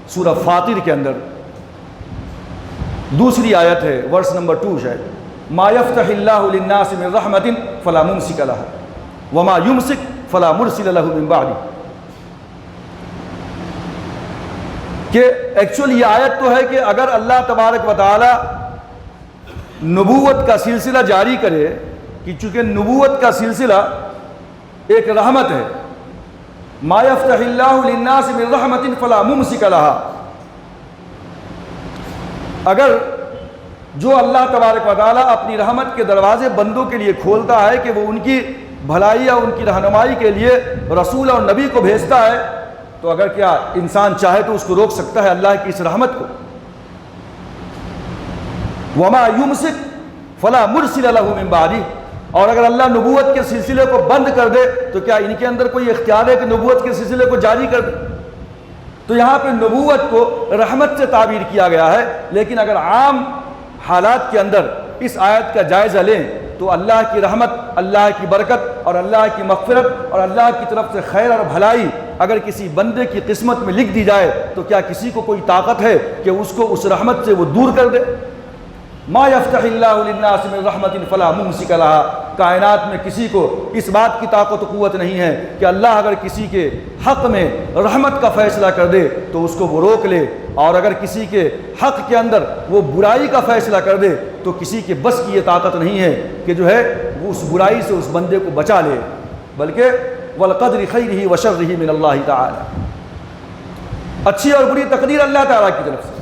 سورہ فاطر کے اندر دوسری آیت ہے، ورس نمبر 2 شاید، ما یفتح اللہ للناس من رحمت فلا ممسک لہا وما یمسک فلا مرسل لہ من بعدہ، کہ ایکچولی یہ آیت تو ہے کہ اگر اللہ تبارک و تعالی نبوت کا سلسلہ جاری کرے، کہ چونکہ نبوت کا سلسلہ ایک رحمت ہے، ما یفتح اللہ للناس من رحمت فلا ممسک لہا، اگر جو اللہ تبارک و تعالیٰ اپنی رحمت کے دروازے بندوں کے لیے کھولتا ہے کہ وہ ان کی بھلائی یا ان کی رہنمائی کے لیے رسول اور نبی کو بھیجتا ہے، تو اگر کیا انسان چاہے تو اس کو روک سکتا ہے اللہ کی اس رحمت کو؟ وما یمسک فلا مرسل لہ من بعدہ، اور اگر اللہ نبوت کے سلسلے کو بند کر دے تو کیا ان کے اندر کوئی اختیار ہے کہ نبوت کے سلسلے کو جاری کر دے؟ تو یہاں پہ نبوت کو رحمت سے تعبیر کیا گیا ہے، لیکن اگر عام حالات کے اندر اس آیت کا جائزہ لیں تو اللہ کی رحمت، اللہ کی برکت اور اللہ کی مغفرت اور اللہ کی طرف سے خیر اور بھلائی اگر کسی بندے کی قسمت میں لکھ دی جائے تو کیا کسی کو کوئی طاقت ہے کہ اس کو اس رحمت سے وہ دور کر دے؟ ما یفتح اللہ للناس من رحمت فلا ممسک لہا، کائنات میں کسی کو اس بات کی طاقت و قوت نہیں ہے کہ اللہ اگر کسی کے حق میں رحمت کا فیصلہ کر دے تو اس کو وہ روک لے، اور اگر کسی کے حق کے اندر وہ برائی کا فیصلہ کر دے تو کسی کے بس کی یہ طاقت نہیں ہے کہ جو ہے وہ اس برائی سے اس بندے کو بچا لے، بلکہ والقدر خیرہ وشرہ من اللہ تعالی، اچھی اور بری تقدیر اللہ تعالیٰ کی طرف سے۔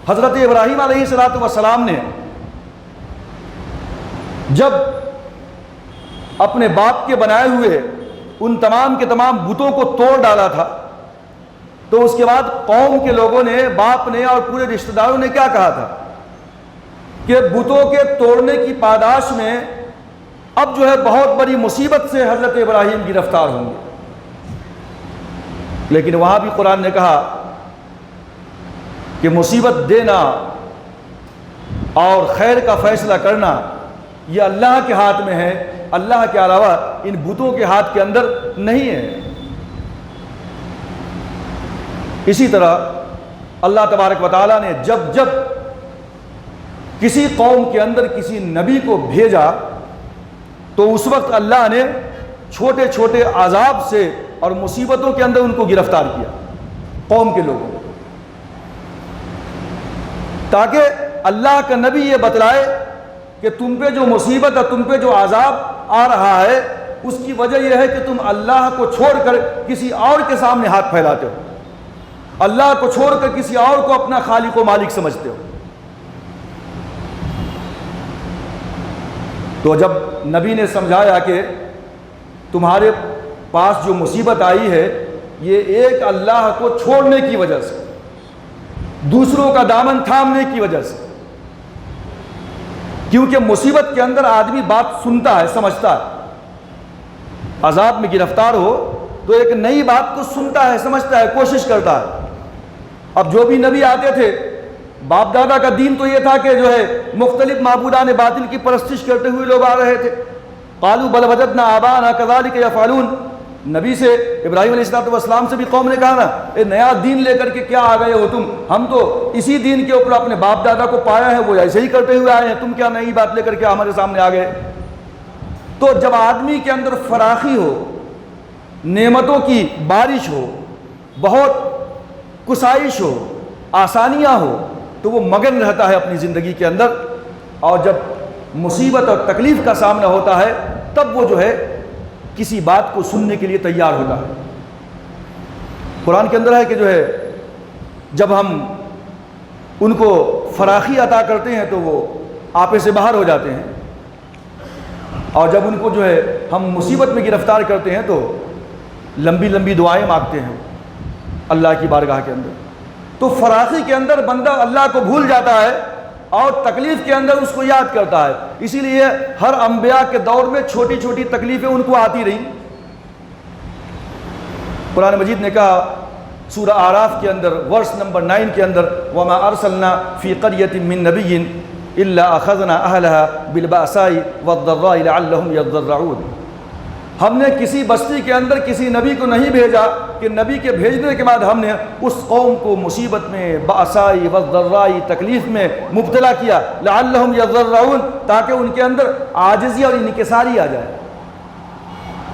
حضرت ابراہیم علیہ السلام نے جب اپنے باپ کے بنائے ہوئے ان تمام کے تمام بتوں کو توڑ ڈالا تھا تو اس کے بعد قوم کے لوگوں نے، باپ نے اور پورے رشتہ داروں نے کیا کہا تھا کہ بتوں کے توڑنے کی پاداش میں اب جو ہے بہت بڑی مصیبت سے حضرت ابراہیم گرفتار ہوں گے، لیکن وہاں بھی قرآن نے کہا کہ مصیبت دینا اور خیر کا فیصلہ کرنا یہ اللہ کے ہاتھ میں ہے، اللہ کے علاوہ ان بتوں کے ہاتھ کے اندر نہیں ہے۔ اسی طرح اللہ تبارک و تعالیٰ نے جب جب کسی قوم کے اندر کسی نبی کو بھیجا تو اس وقت اللہ نے چھوٹے چھوٹے عذاب سے اور مصیبتوں کے اندر ان کو گرفتار کیا، قوم کے لوگوں کو، تاکہ اللہ کا نبی یہ بتلائے کہ تم پہ جو مصیبت اور تم پہ جو عذاب آ رہا ہے اس کی وجہ یہ ہے کہ تم اللہ کو چھوڑ کر کسی اور کے سامنے ہاتھ پھیلاتے ہو، اللہ کو چھوڑ کر کسی اور کو اپنا خالق و مالک سمجھتے ہو۔ تو جب نبی نے سمجھایا کہ تمہارے پاس جو مصیبت آئی ہے یہ ایک اللہ کو چھوڑنے کی وجہ سے، دوسروں کا دامن تھامنے کی وجہ سے، کیونکہ مصیبت کے اندر آدمی بات سنتا ہے، سمجھتا ہے، عذاب میں گرفتار ہو تو ایک نئی بات کو سنتا ہے، سمجھتا ہے، کوشش کرتا ہے۔ اب جو بھی نبی آتے تھے، باپ دادا کا دین تو یہ تھا کہ جو ہے مختلف معبودان باطل کی پرستش کرتے ہوئے لوگ آ رہے تھے، قالوا بل وجدنا آباءنا كذلك يفعلون، نبی سے ابراہیم علیہ السلام سے بھی قوم نے کہا نا اے نیا دین لے کر کے کیا آ گئے ہو تم، ہم تو اسی دین کے اوپر اپنے باپ دادا کو پایا ہے، وہ ایسے ہی کرتے ہوئے آئے ہیں، تم کیا نئی بات لے کر کے ہمارے سامنے آ گئے۔ تو جب آدمی کے اندر فراخی ہو، نعمتوں کی بارش ہو، بہت کسائش ہو، آسانیاں ہو، تو وہ مگن رہتا ہے اپنی زندگی کے اندر، اور جب مصیبت اور تکلیف کا سامنا ہوتا ہے تب وہ جو ہے کسی بات کو سننے کے لیے تیار ہوتا ہے۔ قرآن کے اندر ہے کہ جو ہے جب ہم ان کو فراخی عطا کرتے ہیں تو وہ آپے سے باہر ہو جاتے ہیں، اور جب ان کو جو ہے ہم مصیبت میں گرفتار کرتے ہیں تو لمبی لمبی دعائیں مانگتے ہیں اللہ کی بارگاہ کے اندر۔ تو فراخی کے اندر بندہ اللہ کو بھول جاتا ہے اور تکلیف کے اندر اس کو یاد کرتا ہے، اسی لیے ہر انبیاء کے دور میں چھوٹی چھوٹی تکلیفیں ان کو آتی رہیں۔ قرآن مجید نے کہا سورہ اعراف کے اندر ورس نمبر 9 کے اندر وَمَا أَرْسَلْنَا فِي قَرْيَةٍ مِّن نَبِيٍّ إِلَّا أَخَذْنَا أَهْلَهَا بِالْبَأْسَاءِ وَالضَّرَّاءِ لَعَلَّهُمْ يَضَّرَّعُونَ، ہم نے کسی بستی کے اندر کسی نبی کو نہیں بھیجا کہ نبی کے بھیجنے کے بعد ہم نے اس قوم کو مصیبت میں، بأسائی وضرائی، تکلیف میں مبتلا کیا، لعلہم یضرعون، تاکہ ان کے اندر عاجزی اور انکساری آ جائے۔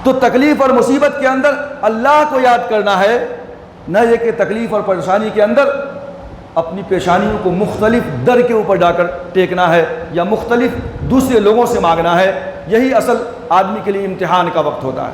تو تکلیف اور مصیبت کے اندر اللہ کو یاد کرنا ہے، نہ یہ کہ تکلیف اور پریشانی کے اندر اپنی پیشانیوں کو مختلف در کے اوپر جا کر ٹیکنا ہے یا مختلف دوسرے لوگوں سے مانگنا ہے۔ یہی اصل آدمی کے لیے امتحان کا وقت ہوتا ہے۔